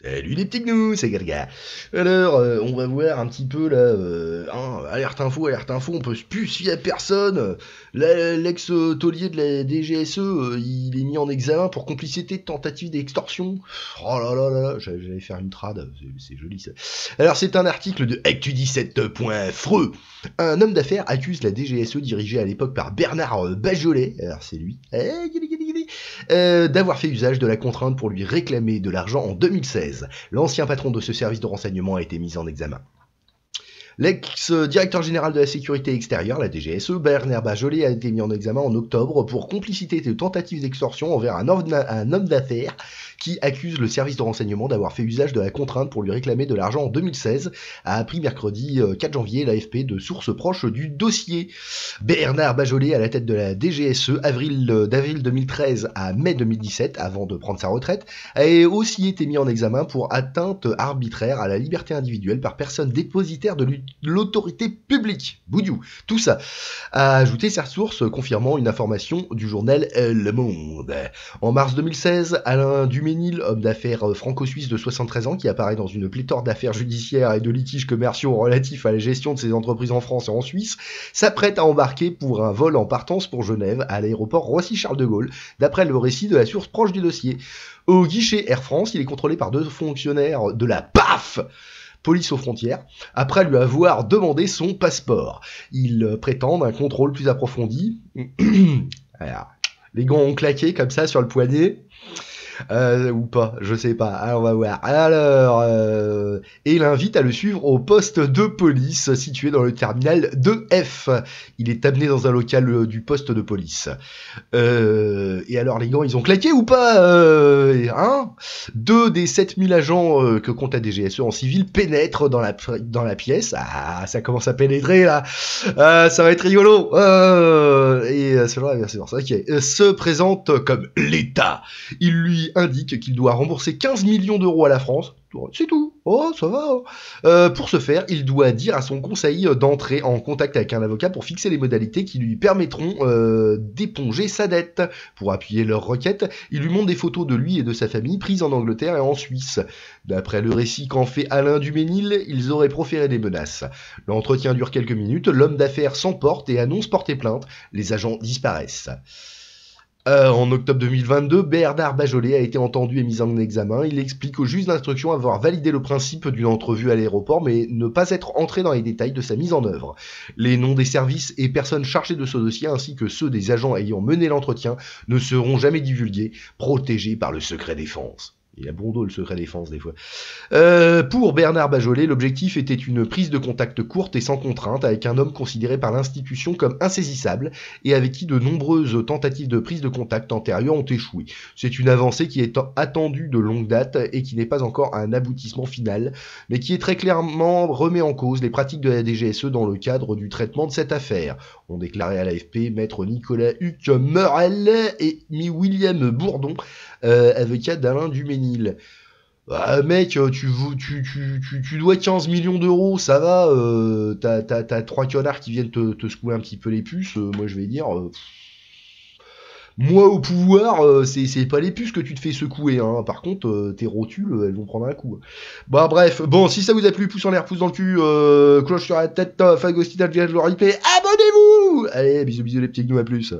Salut les petits gnous, c'est Garga. Alors, on va voir un petit peu là, alerte info, on peut plus se fier à personne. L'ex-taulier de la DGSE, il est mis en examen pour complicité de tentative d'extorsion. Oh là là là là, j'allais faire une trad, c'est joli ça. Alors c'est un article de Actu17.freux. Un homme d'affaires accuse la DGSE dirigée à l'époque par Bernard Bajolet, alors c'est lui, d'avoir fait usage de la contrainte pour lui réclamer de l'argent en 2016. L'ancien patron de ce service de renseignement a été mis en examen. L'ex-directeur général de la sécurité extérieure, la DGSE, Bernard Bajolet, a été mis en examen en octobre pour complicité de tentative d'extorsion envers un homme d'affaires qui accuse le service de renseignement d'avoir fait usage de la contrainte pour lui réclamer de l'argent en 2016, a appris mercredi 4 janvier l'AFP de sources proches du dossier. Bernard Bajolet, à la tête de la DGSE, d'avril 2013 à mai 2017, avant de prendre sa retraite, a aussi été mis en examen pour atteinte arbitraire à la liberté individuelle par personne dépositaire de l'autorité publique. Boudiou. Tout ça a ajouté sa source confirmant une information du journal Le Monde. En mars 2016, Alain Duménil, homme d'affaires franco-suisse de 73 ans qui apparaît dans une pléthore d'affaires judiciaires et de litiges commerciaux relatifs à la gestion de ses entreprises en France et en Suisse, s'apprête à embarquer pour un vol en partance pour Genève à l'aéroport Roissy-Charles de Gaulle, d'après le récit de la source proche du dossier. Au guichet Air France, il est contrôlé par 2 fonctionnaires de la PAF, police aux frontières, après lui avoir demandé son passeport. Ils prétendent un contrôle plus approfondi. Alors, les gants ont claqué comme ça sur le poignet. Ou pas, je sais pas. Alors on va voir. Alors, et il invite à le suivre au poste de police situé dans le terminal 2F. Il est amené dans un local du poste de police. Et alors les gants, ils ont claqué ou pas hein 2 des 7000 agents que compte la DGSE en civil pénètrent dans la pièce. Ah, ça commence à pénétrer là. Ça va être rigolo. Et selon la version, ok, se présente comme l'État. Il lui indique qu'il doit rembourser 15 millions d'euros à la France. C'est tout. Oh, ça va. Pour ce faire, il doit dire à son conseil d'entrer en contact avec un avocat pour fixer les modalités qui lui permettront d'éponger sa dette. Pour appuyer leur requête, il lui montre des photos de lui et de sa famille prises en Angleterre et en Suisse. D'après le récit qu'en fait Alain Duménil, ils auraient proféré des menaces. L'entretien dure quelques minutes, l'homme d'affaires s'emporte et annonce porter plainte. Les agents disparaissent. En octobre 2022, Bernard Bajolet a été entendu et mis en examen. Il explique au juge d'instruction avoir validé le principe d'une entrevue à l'aéroport, mais ne pas être entré dans les détails de sa mise en œuvre. Les noms des services et personnes chargées de ce dossier, ainsi que ceux des agents ayant mené l'entretien, ne seront jamais divulgués, protégés par le secret défense. Il a bon dos le secret défense des fois. Pour Bernard Bajolet, l'objectif était une prise de contact courte et sans contrainte avec un homme considéré par l'institution comme insaisissable et avec qui de nombreuses tentatives de prise de contact antérieures ont échoué. C'est une avancée qui est attendue de longue date et qui n'est pas encore un aboutissement final, mais qui est très clairement remet en cause les pratiques de la DGSE dans le cadre du traitement de cette affaire, ont déclaré à l'AFP maître Nicolas Huc Meurel et William Bourdon, avocat d'Alain Duménil. Ah, mec, tu dois 15 millions d'euros, ça va, t'as 3 connards qui viennent te secouer un petit peu les puces, moi je vais dire, moi au pouvoir, c'est pas les puces que tu te fais secouer, hein. Par contre, tes rotules, elles vont prendre un coup. Bah bref, bon, si ça vous a plu, pouce en l'air, pouce dans le cul, cloche sur la tête, fagostina, le replay, abonnez-vous. Allez, bisous les petits gnous, à plus.